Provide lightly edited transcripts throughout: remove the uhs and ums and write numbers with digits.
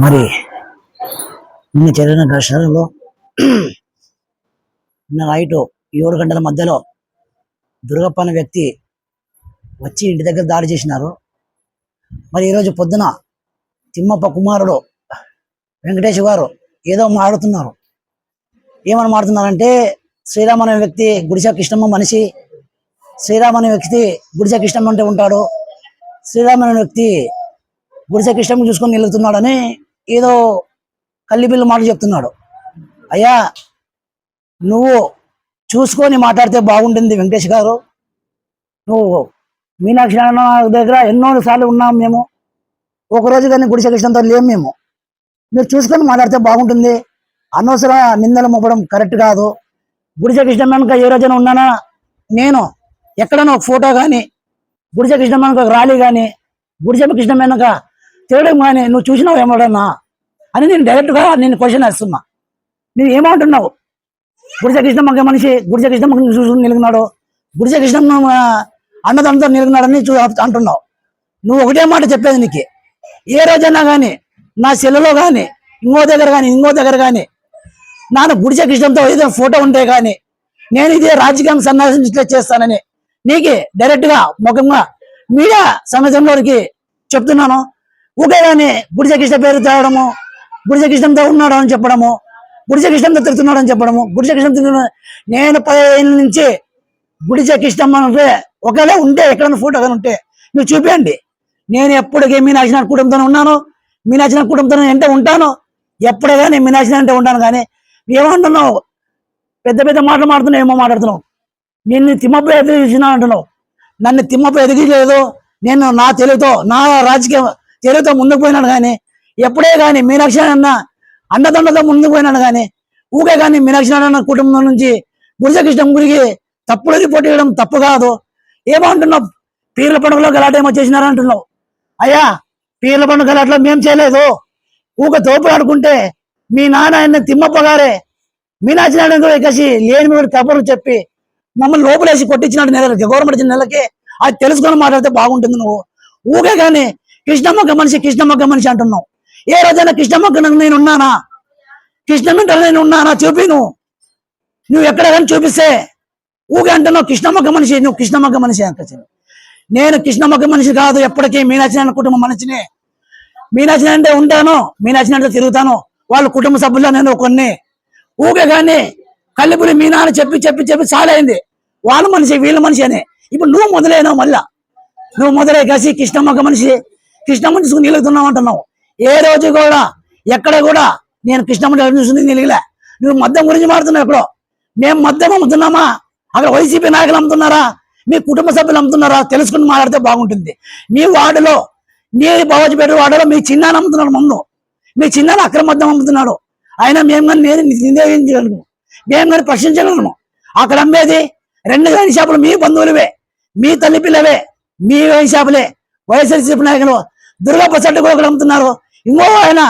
మరి నిన్న జరిగిన ఘర్షణలో నిన్న నైటు 7 గంటల మధ్యలో దుర్గప్ప అనే వ్యక్తి వచ్చి ఇంటి దగ్గర దాడి చేసినారు. మరి ఈరోజు పొద్దున తిమ్మప్ప కుమారుడు వెంకటేష్ గారు ఏదో మాడుతున్నారు. ఏమని మాడుతున్నారంటే, శ్రీరామ్ అనే వ్యక్తి గుడిసె కృష్ణమ్మ మనిషి, శ్రీరామ్ అనే వ్యక్తి గుడిసె కృష్ణమ్మ అంటే ఉంటాడు, శ్రీరామ్ అనే వ్యక్తి గుడిసె కృష్ణమ్మ చూసుకొని నిలుగుతున్నాడని ఏదో కల్లిబిల్లు మాటలు చెప్తున్నాడు. అయ్యా, నువ్వు చూసుకొని మాట్లాడితే బాగుంటుంది వెంకటేష్ గారు. నువ్వు మీనాక్షి అన్న దగ్గర ఎన్నో సార్లు ఉన్నాం మేము, ఒకరోజు కానీ గుడిసె కృష్ణంతో లేము మేము. మీరు చూసుకొని మాట్లాడితే బాగుంటుంది. అనవసర నిందలు మొప్పడం కరెక్ట్ కాదు. గుడిసె కృష్ణ వెనుక ఏ రోజైనా ఉన్నానా? నేను ఎక్కడైనా ఒక ఫోటో కానీ, గుడిసె కృష్ణ వెనుక ఒక ర్యాలీ కానీ, గుడిసె కృష్ణ వెనుక తిరగడం కానీ నువ్వు చూసినావు ఏమన్నా అని నేను డైరెక్ట్గా నేను క్వశ్చన్ వేస్తున్నా. నువ్వు ఏమంటున్నావు? గుడిసె కృష్ణమ్మ మనిషి గుడిసె కృష్ణమ్మ చూసుకుని నిలిగినాడు, గుడిసె కృష్ణమ్మ అన్నదంతా నిలిగినాడని అంటున్నావు. నువ్వు ఒకటే మాట చెప్పేది, నీకు ఏ రోజైనా కానీ నా సెల్లులో కానీ ఇంకో దగ్గర కానీ నాన్న గుడిసె కృష్ణంతో ఏదైనా ఫోటో ఉంటే కానీ నేను ఇదే రాజకీయం సన్యాసం చేస్తానని నీకు డైరెక్ట్గా ముఖంగా మీడియా సమాజంలోకి చెప్తున్నాను. ఊకే కానీ గుడిసె కృష్ణ పేరు తేవడము, గుడిసె కృష్ణంతో ఉన్నాడు అని చెప్పడము, గుడిసె కృష్ణంతో తిరుగుతున్నాడు అని చెప్పడము, గుడిసె కృష్ణ నేను 10 ఏళ్ళ నుంచి గుడిసె కృష్ణమ్మ అంటే ఒకవేళ ఉంటే ఎక్కడైనా ఫోటో కానీ ఉంటే మీరు చూపించండి. నేను ఎప్పటికీ మీనాక్షి కుటుంబంతో ఉన్నాను, మీనాక్షి కుటుంబంతో అంటే ఉంటాను, ఎప్పుడే కానీ మీనాక్షి అంటే ఉంటాను. కానీ ఏమంటున్నావు? పెద్ద పెద్ద మాటలు మాడుతున్నావు, ఏమో మాట్లాడుతున్నావు. నిన్ను తిమ్మప్ప ఎదిగించినా అంటున్నావు. నన్ను తిమ్మప్ప ఎదిగించలేదు. నేను నా తెలుగుతో, నా రాజకీయ తెలుగుతో ముందుకు పోయినాను. కానీ ఎప్పుడే కానీ మీనాక్షి అన్న అండదండతో ముందుకు పోయినాను. కానీ ఊకే కానీ మీనాక్షి అన్న కుటుంబం నుంచి గుడిసె కృష్ణ గురికి తప్పుడు రిపోర్ట్ ఇవ్వడం తప్పు కాదు. ఏమంటున్నావు? పీర్ల పండుగలో గలాట ఏమో చేసినారా అంటున్నావు. అయ్యా, పీర్ల పండుగ గలాట్లో మేము చేయలేదు. ఊక తోపు ఆడుకుంటే మీ నాన్న ఆయన తిమ్మప్ప గారే మీనాక్షి నాయుడు ఎక్కసి లేని మీద కబుర్లు చెప్పి మమ్మల్ని లోపలేసి కొట్టించినాడు నెలలకి, గవర్నమెంట్ ఇచ్చిన నెలకి. అది తెలుసుకొని మాట్లాడితే బాగుంటుంది. నువ్వు ఊకే కానీ కృష్ణమ్మక్క మనిషి అంటున్నావు. ఏ రోజైనా కృష్ణమ్మక్క నేను ఉన్నానా? కృష్ణమ్మ నేను ఉన్నానా? చూపి నువ్వు ఎక్కడ కానీ చూపిస్తే ఊగే అంటున్నావు కృష్ణమ్మక్క మనిషి. నువ్వు కృష్ణమ్మక్క మనిషి అంటావు. నేను కృష్ణమ్మక్క మనిషి కాదు, ఎప్పటికీ మీనాక్షి నాయుడు కుటుంబ మనిషిని. మీనాక్షి అంటే ఉంటాను, మీనాక్షి అంటే తిరుగుతాను, వాళ్ళ కుటుంబ సభ్యుల్లో నేను కొన్ని. ఊగే కానీ కల్లిపురి మీనా అని చెప్పి చాలైంది. వాళ్ళ మనిషి వీళ్ళ మనిషి అని. ఇప్పుడు నువ్వు మొదలైనావు. మళ్ళా నువ్వు మొదలై కాసి కృష్ణమ్మక్క మనిషి, కృష్ణమ్మ చూసుకుని నిలుగుతున్నావు అంటున్నావు. ఏ రోజు కూడా ఎక్కడ కూడా నేను కృష్ణమ్మ చూసుకుని నిలిగిలే. నువ్వు మద్యం గురించి మాడుతున్నావు. ఎక్కడో మేము మద్యం అమ్ముతున్నామా? అక్కడ వైసీపీ నాయకులు అమ్ముతున్నారా? మీ కుటుంబ సభ్యులు అమ్ముతున్నారా? తెలుసుకుని మాట్లాడితే బాగుంటుంది. మీ వార్డులో, నీ బావజిపేట వార్డులో మీ చిన్నాన్ని అమ్ముతున్నాడు. ముందు మీ చిన్నాన్ని అక్రమ మద్యం అమ్ముతున్నాడు. అయినా మేము కానీ నేను నిందించగలను, మేము కానీ ప్రశ్నించగలను. అక్కడ అమ్మేది 2 వైన్ షాపులు మీ బంధువులవే, మీ తల్లి పిల్లవే, మీ వైన్ షాపులే. వైఎస్ఆర్సీపీ నాయకులు దుర్గప్ప చెట్టు కూడా ఒకరు అమ్ముతున్నారు, ఇంకో ఆయన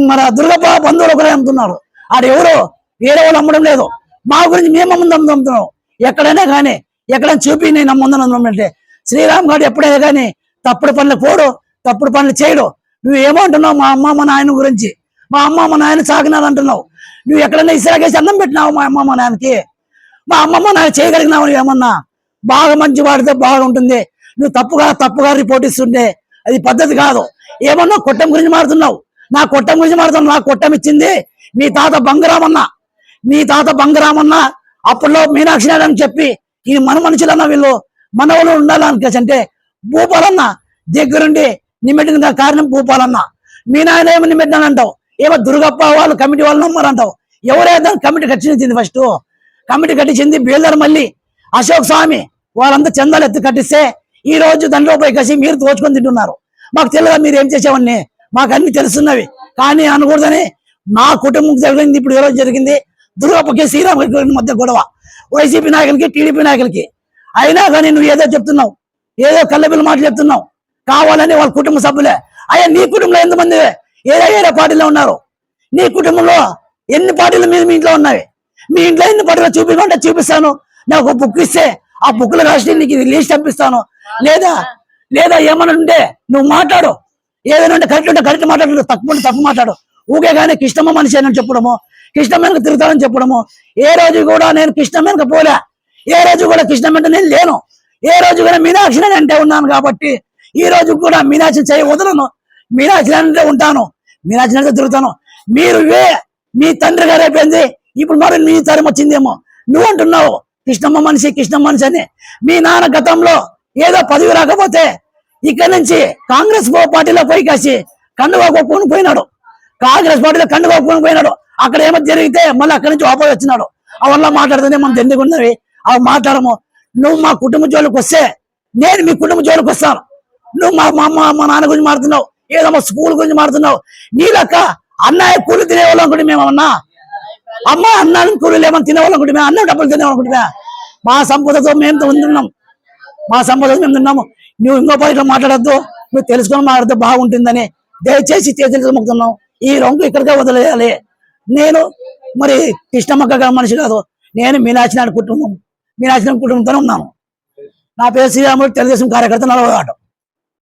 మన దుర్గప్ప బంధువులు ఒకరే అమ్ముతున్నారు. ఆడ ఎవరు వేరే వాళ్ళు అమ్మడం లేదు. మా గురించి మేము అమ్ముతున్నాం. ఎక్కడైనా కానీ ఎక్కడైనా చూపి నేను అమ్ముందనంటే శ్రీరామ్ గారు ఎప్పుడైనా కానీ తప్పుడు పనులు పోడు, తప్పుడు పనులు చేయడు. నువ్వు ఏమంటున్నావు? మా అమ్మ మా నాయన గురించి, మా అమ్మ మా నాయన సాగినారు అంటున్నావు. నువ్వు ఎక్కడైనా ఇసురాకేసి అన్నం పెట్టినావు మా అమ్మ మా నాయనకి? మా అమ్మమ్మ నాయన చేయగలిగినావు? ఏమన్నా బాగా మంచి వాడితే బాగుంటుంది. నువ్వు తప్పుగా రిపోర్ట్ ఇస్తుంటే అది పద్ధతి కాదు. ఏమన్నా కొట్టం గురించి మాడుతున్నావు. నా కొట్టం గురించి మాడుతున్నావు. నా కొట్టం ఇచ్చింది మీ తాత బంగరామన్న. అప్పట్లో మీనాక్షి నాయుడు అని చెప్పి ఈ మన మనుషులన్న వీళ్ళు మనవులు ఉండాలని అంటే భూపాలన్న దగ్గరుండి నిమ్మెట్టిన కారణం భూపాలన్న. మీ నాయన ఏమో నిమ్మెట్టినానంటావు. ఏమో దుర్గప్ప వాళ్ళు కమిటీ వాళ్ళు నమ్మరంటావు. ఎవరైతే కమిటీ కట్టించింది? ఫస్ట్ కమిటీ కట్టించింది బేల్దార్ మళ్ళీ అశోక్ స్వామి. వాళ్ళంతా చందాలు ఎత్తి కట్టిస్తే ఈ రోజు దాంట్లో పోయి కసి మీరు దోచుకొని తింటున్నారు. మాకు తెలియదా మీరు ఏం చేసేవన్నీ? మాకు అన్ని తెలుస్తున్నవి. కానీ అనకూడదని నా కుటుంబం జరిగింది. ఇప్పుడు ఈ రోజు జరిగింది దుర్గప్పకి శ్రీరామ్ మధ్య గొడవ, వైసీపీ నాయకులకి టీడీపీ నాయకులకి. అయినా కానీ నువ్వు ఏదో చెప్తున్నావు, ఏదో కళ్ళబిల్లి మాటలు చెప్తున్నావు. కావాలని వాళ్ళ కుటుంబ సభ్యులే. అయ్యా, నీ కుటుంబంలో ఎంతమంది ఏదో పార్టీలో ఉన్నారు? నీ కుటుంబంలో ఎన్ని పార్టీలు మీ ఇంట్లో ఉన్నాయి? మీ ఇంట్లో ఎన్ని పార్టీలో చూపించమంటే చూపిస్తాను. నాకు ఒక బుక్ ఇస్తే ఆ బుక్లో రాసి నీకు లిస్ట్ పంపిస్తాను. లేదా ఏమన్నా ఉంటే నువ్వు మాట్లాడు. ఏదైనా ఉంటే కరెక్ట్ మాట్లాడు, తప్పు ఉంటే తప్పు మాట్లాడు. ఊకే కానీ కృష్ణమ్మ మనిషి అని చెప్పడము, కృష్ణ వెనక తిరుగుతానని చెప్పడము. ఏ రోజు కూడా నేను కృష్ణ వెనక పోలే, ఏ రోజు కూడా కృష్ణ వెంట నేను లేను. ఏ రోజు కూడా మీనాక్షి అంటే ఉన్నాను కాబట్టి ఈ రోజు కూడా మీనాక్షి చేయి వదలను, మీనాక్షి అంటే ఉంటాను, మీనాక్షి అంటే తిరుగుతాను. మీరు మీ తండ్రి గారు అయిపోయింది, ఇప్పుడు మరి నీ తరం వచ్చిందేమో. నువ్వు అంటున్నావు కృష్ణమ్మ మనిషి అని. మీ నాన్న గతంలో ఏదో పదవి రాకపోతే ఇక్కడ నుంచి కాంగ్రెస్ పార్టీలో పోయి కాసి కండువా కొప్పుకొని పోయినాడు, కాంగ్రెస్ పార్టీలో కండువా కొప్పుకొని పోయినాడు. అక్కడ ఏమో జరిగితే మళ్ళీ అక్కడి నుంచి వాపస్ వచ్చినాడు. అవల్ల మాట్లాడుతూనే మనం ఎందుకు ఉన్నవి అవి మాట్లాడము. నువ్వు మా కుటుంబ జోలికి వస్తే నేను మీ కుటుంబ జోలికి వస్తాను. నువ్వు మా నాన్న గురించి మారుతున్నావు, ఏదో మా స్కూల్ గురించి మారుతున్నావు. నీ లెక్క అన్నయ్య కూలి తినేవాళ్ళం అనుకుంటే మేమన్నా, అమ్మ అన్నాన్ని కూలీలు ఏమన్నా తినేవాళ్ళం అనుకుంటే మేము, అన్న డబ్బులు తినేవాళ్ళం అనుకుంటే మా సంపదతో మేము ఉంటున్నాం, మా సంపదతో మేము తిన్నాము. నువ్వు ఇంకో పని మాట్లాడద్దు, నువ్వు తెలుసుకొని మాట్లాడితే బాగుంటుందని దయచేసి చేతులు మొక్కుతున్నాం. ఈ రంగు ఇక్కడికే వదిలేయాలి. నేను మరి కృష్ణమ్మక్క మనిషి కాదు, నేను మీనాక్షి కుటుంబంతో ఉన్నాను. నా పేరు శ్రీరాముడు, తెలుగుదేశం కార్యకర్త, 40 ఆటో.